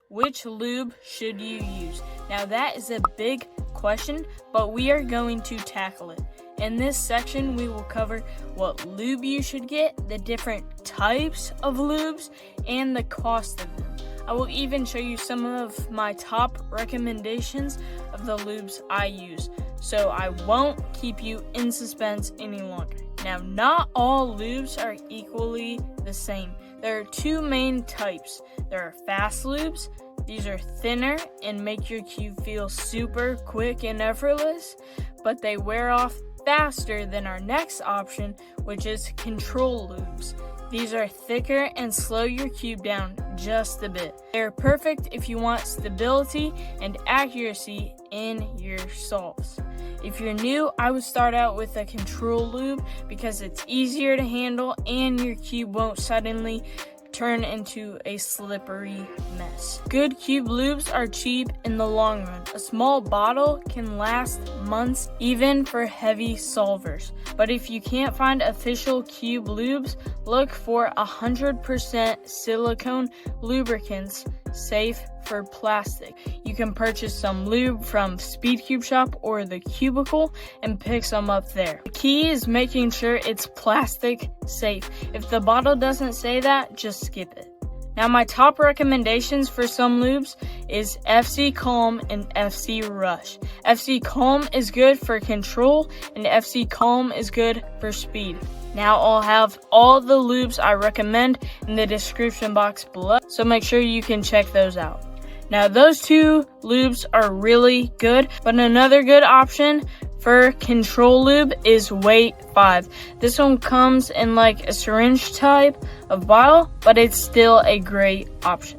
which lube should you use? Now that is a big question, but we are going to tackle it. In this section, we will cover what lube you should get, the different types of lubes, and the cost of them. I will even show you some of my top recommendations of the lubes I use, so I won't keep you in suspense any longer. Now, not all lubes are equally the same. There are two main types. There are fast lubes. These are thinner and make your cube feel super quick and effortless, but they wear off faster than our next option, which is control lubes. These are thicker and slow your cube down just a bit. They're perfect if you want stability and accuracy in your solves. If you're new, I would start out with a control lube because it's easier to handle and your cube won't suddenly turn into a slippery mess. Good cube lubes are cheap in the long run. A small bottle can last months even for heavy solvers. But if you can't find official cube lubes, look for 100% silicone lubricants, safe for plastic. You can purchase some lube from Speedcube shop or the Cubicle and pick some up there. The key is making sure it's plastic safe. If the bottle doesn't say that, just skip it. Now my top recommendations for some lubes is FC Calm and FC Rush. FC Calm is good for control and FC Calm is good for speed. Now I'll have all the lubes I recommend in the description box below, so make sure you can check those out. Now those two lubes are really good, but another good option for control lube is Weight 5. This one comes in like a syringe type of bottle, but it's still a great option.